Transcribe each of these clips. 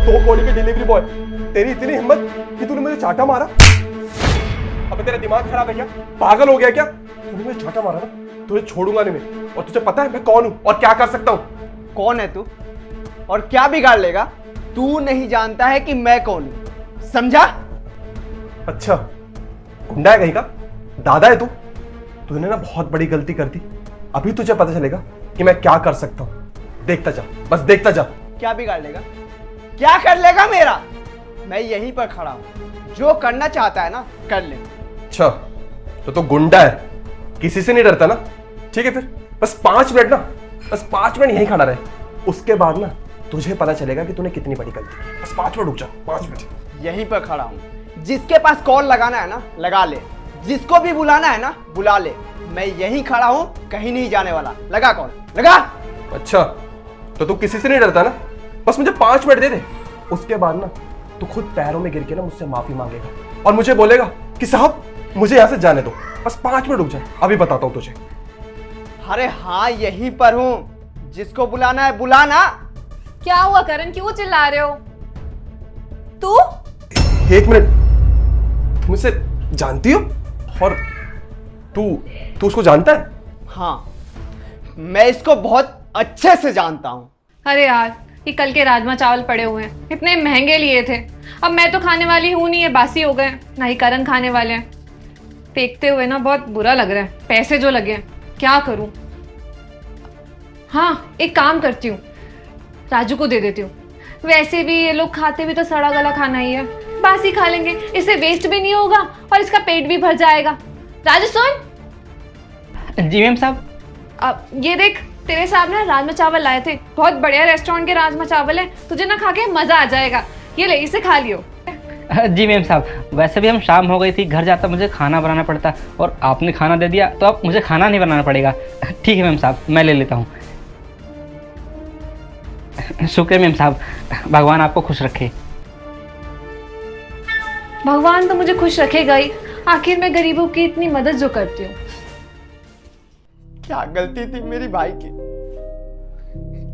2 कौड़ी के delivery boy, तेरी इतनी हिम्मत कि तूने मुझे चाटा मारा? अबे तेरा दिमाग खराब है क्या? पागल हो गया क्या? तूने मुझे चाटा मारा ना, तुझे छोड़ूंगा नहीं मैं। और तुझे पता है मैं कौन हूं और क्या कर सकता हूं? कौन है तू और क्या बिगाड़ लेगा? तू नहीं जानता है कि मैं कौन हूं, समझा? अच्छा, गुंडा है कहीं का? दादा है तू? तूने ना बहुत बड़ी गलती कर दी। अभी तुझे पता चलेगा कि मैं क्या कर सकता हूं। देखता जा, बस देखता जा। क्या बिगाड़ लेगा? क्या कर लेगा मेरा? मैं यहीं पर खड़ा हूं, जो करना चाहता है ना कर ले। अच्छा, तो गुंडा है, किसी से नहीं डरता ना? ठीक है फिर बस 5 मिनट ना, बस 5 मिनट यहीं खड़ा रहे। उसके बाद ना तुझे पता चलेगा कि तूने कितनी बड़ी गलती की। बस 5 मिनट रुक जा, 5 मिनट। यहीं पर खड़ा हूं, जिसके पास कॉल लगाना है ना लगा ले, जिसको भी बुलाना है ना बुला ले। मैं यहीं खड़ा हूं, कहीं नहीं जाने वाला। लगा कॉल, लगा। अच्छा, तो तू किसी से नहीं डरता ना? बस मुझे 5 मिनट दे दे, उसके बाद ना तू खुद पैरों में गिर के ना मुझसे माफी मांगेगा और मुझे बोलेगा कि साहब मुझे यहां से जाने दो। बस 5 मिनट रुक जा, अभी बताता हूं तुझे। अरे हाँ, यहीं पर हूं, जिसको बुलाना है बुलाना। क्या हुआ करण, क्यों चिल्ला रहे हो? तू 1 मिनट, तुम इसे जानती हो? और तू उसको जानता है? हाँ, मैं इसको बहुत अच्छे से जानता हूं। अरे यार, ये कल के राजमा चावल पड़े हुए हैं, इतने महंगे लिए थे। अब मैं तो खाने वाली हूं नहीं, है बासी हो गए, ना ही करण खाने वाले हैं। फेंकते हुए ना बहुत बुरा लग रहा है, पैसे जो लगे हैं, क्या करूं? हाँ, एक काम करती हूँ, राजू को दे देती हूँ। वैसे भी ये लोग खाते भी तो सड़ा गला खाना ही है, बासी खा लेंगे, इससे वेस्ट भी नहीं होगा और इसका पेट भी भर जाएगा। राजू सुन। जी मैम साहब। अब ये देख, तेरे साहब ना राजमा चावल लाए थे, बहुत बढ़िया रेस्टोरेंट के राजमा चावल है, तुझे ना खा के मजा आ जाएगा। ये ले, इसे खा लियो। जी मैम साहब, वैसे भी हम शाम हो गई थी, घर जाता मुझे खाना बनाना पड़ता और आपने खाना दे दिया तो अब मुझे खाना नहीं बनाना पड़ेगा। ठीक है मैम साहब, मैं ले लेता हूँ। शुक्र है मैम साहब, भगवान आपको खुश रखे। भगवान तो मुझे खुश रखेगा ही, आखिर मैं गरीबों की इतनी मदद जो करती हूँ। क्या गलती थी मेरी भाई की?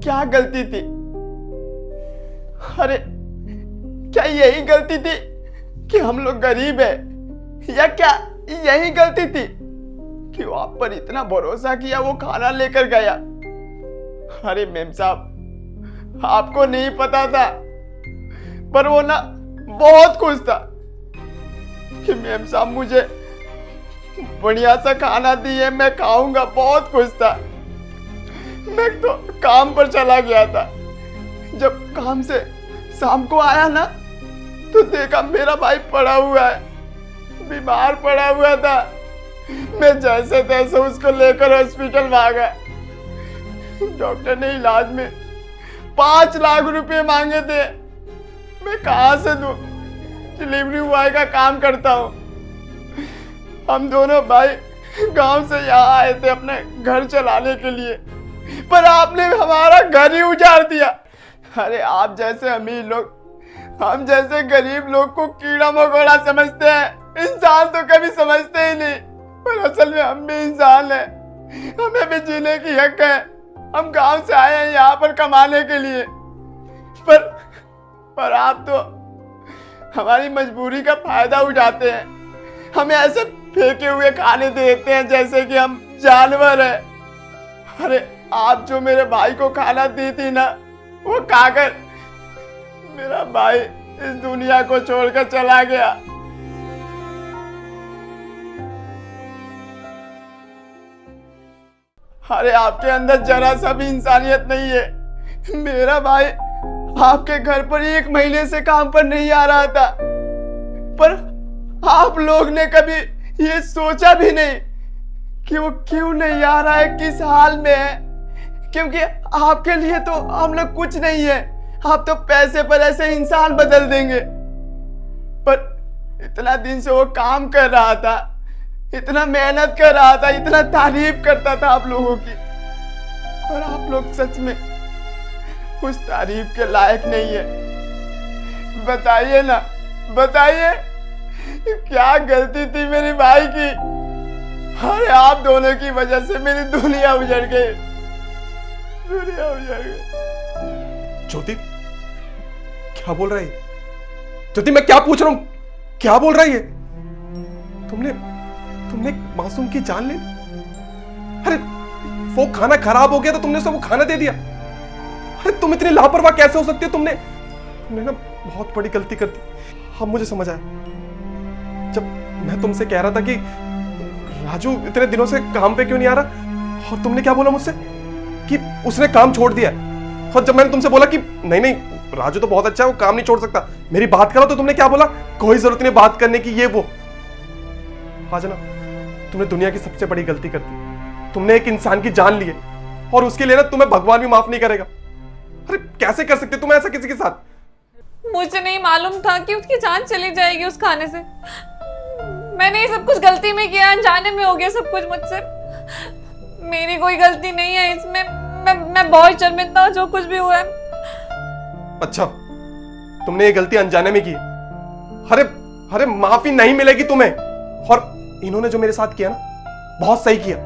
क्या गलती थी? अरे क्या यही गलती थी कि हम लोग गरीब है, या क्या यही गलती थी कि वो आप पर इतना भरोसा किया, वो खाना लेकर गया? अरे मेम साहब, आपको नहीं पता था, पर वो ना बहुत खुश था कि मेम साहब मुझे बढ़िया सा खाना दिए, मैं खाऊंगा। बहुत खुश था। मैं तो काम पर चला गया था, जब काम से शाम को आया ना तो देखा मेरा भाई पड़ा हुआ है, बीमार पड़ा हुआ था। मैं जैसे तैसे उसको लेकर हॉस्पिटल भागा। डॉक्टर ने इलाज में 5 लाख रुपए मांगे थे। मैं कहां से दूं? डिलीवरी बॉय का काम करता हूं। हम दोनों भाई गांव से यहाँ आए थे अपने घर चलाने के लिए, पर आपने हमारा घर ही उजाड़ दिया। अरे आप जैसे अमीर लोग हम जैसे गरीब लोग को कीड़ा मकोड़ा समझते हैं, इंसान तो कभी समझते ही नहीं। पर असल में हम भी इंसान हैं, हमें भी जीने की हक है। हम गांव से आए हैं यहाँ पर कमाने के लिए, पर आप तो हमारी मजबूरी का फायदा उठाते हैं। हमें ऐसे फेंके हुए खाने देते हैं जैसे कि हम जानवर हैं। अरे आप जो मेरे भाई को खाना दी थी ना, वो खाकर मेरा भाई इस दुनिया को छोड़कर चला गया। अरे आपके अंदर जरा सा भी इंसानियत नहीं है। मेरा भाई आपके घर पर 1 महीने से काम पर नहीं आ रहा था, पर आप लोग ने कभी ये सोचा भी नहीं कि वो क्यों नहीं आ रहा है, किस हाल में है। क्योंकि आपके लिए तो हम लोग कुछ नहीं है, आप तो पैसे पर ऐसे इंसान बदल देंगे। पर इतना दिन से वो काम कर रहा था, इतना मेहनत कर रहा था, इतना तारीफ करता था आप लोगों की, पर आप लोग सच में उस तारीफ के लायक नहीं है। बताइए ना, बताइए क्या गलती थी मेरी भाई की? अरे आप दोनों की वजह से मेरी दुनिया उजड़ गई, दुनिया उजड़ गई। ज्योति, क्या बोल रहा है ज्योति? मैं क्या पूछ रहा हूं, क्या बोल रहा है ये? तुमने तुमने एक मासूम की जान ले ली। अरे वो खाना खराब हो गया तो तुमने उसे वो खाना दे दिया। अरे तुम इतनी लापरवाह कैसे हो सकती हो? तुमने ना बहुत बड़ी गलती कर दी। अब मुझे समझ आया, जब मैं तुमसे कह रहा था कि राजू इतने दिनों से काम पे क्यों नहीं आ रहा, और तुमने क्या बोला मुझसे कि उसने काम छोड़ दिया। और जब मैंने तुमसे बोला कि नहीं नहीं राजू तो बहुत अच्छा है, वो काम नहीं छोड़ सकता, मेरी बात करो, तो तुमने क्या बोला? कोई जरूरत नहीं बात करने की, ये वो। आज ना तुमने दुनिया की सबसे बड़ी गलती कर दी। तुमने एक इंसान की जान ली है, और उसके लिए ना तुम्हें भगवान भी माफ नहीं करेगा। अरे कैसे कर सकते तुम ऐसा किसी के साथ? मुझे नहीं मालूम था कि उसकी जान चली जाएगी उस खाने से। मैंने ये सब कुछ गलती में किया, अनजाने में हो गया सब कुछ मुझसे। मेरी कोई गलती नहीं है इसमें। मैं बहुत शर्मिंदा हूं जो कुछ भी हुआ है। अच्छा, तुमने ये गलती अनजाने में की। अरे अरे माफी नहीं मिलेगी तुम्हें। और इन्होंने जो मेरे साथ किया ना, बहुत सही किया।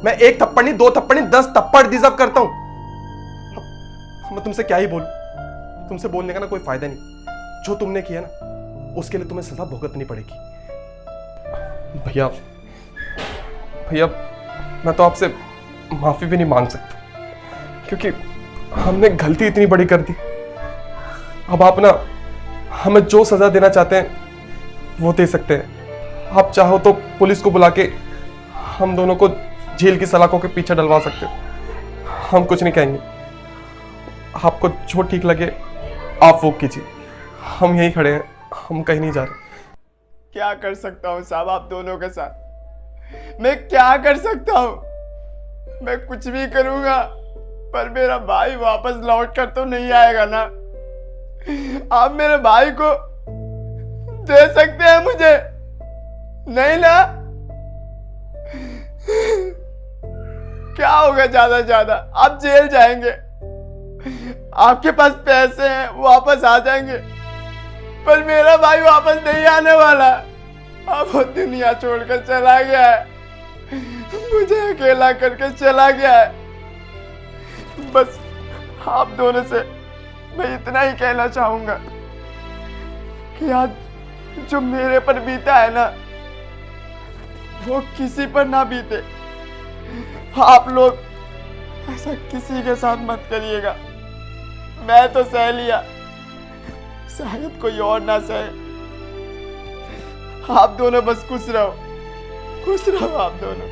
मैं एक थप्पड़ नहीं, 2 थप्पड़ नहीं, 10 थप्पड़ डिजर्व करता हूं। मैं तुमसे क्या ही बोलूं, तुमसे बोलने का ना कोई फायदा नहीं। जो तुमने किया ना, उसके लिए तुम्हें सजा भुगतनी पड़ेगी। भैया भैया, मैं तो आपसे माफी भी नहीं मांग सकता, क्योंकि हमने गलती इतनी बड़ी कर दी। अब आप ना हमें जो सजा देना चाहते हैं वो दे सकते हैं। आप चाहो तो पुलिस को बुला के हम दोनों को जेल की सलाखों के पीछे डलवा सकते हो। हम कुछ नहीं कहेंगे। आपको जो ठीक लगे आप वो कीजिए। हम यहीं खड़े हैं, हम कहीं नहीं जा रहे। क्या कर सकता हूँ साहब आप दोनों के साथ? मैं क्या कर सकता हूँ? मैं कुछ भी करूंगा, पर मेरा भाई वापस लौट कर तो नहीं आएगा ना। आप मेरे भाई को दे सकते हैं मुझे? नहीं ना? क्या होगा ज्यादा से ज्यादा? आप जेल जाएंगे, आपके पास पैसे हैं, वापस आ जाएंगे, पर मेरा भाई वापस नहीं आने वाला। अब वो दुनिया छोड़कर चला गया है, मुझे अकेला करके चला गया है। बस आप दोनों से मैं इतना ही कहना चाहूंगा कि आज जो मेरे पर बीता है ना, वो किसी पर ना बीते। आप लोग ऐसा किसी के साथ मत करिएगा। मैं तो सह लिया, शायद कोई और ना सहे। आप दोनों बस खुश रहो आप दोनों।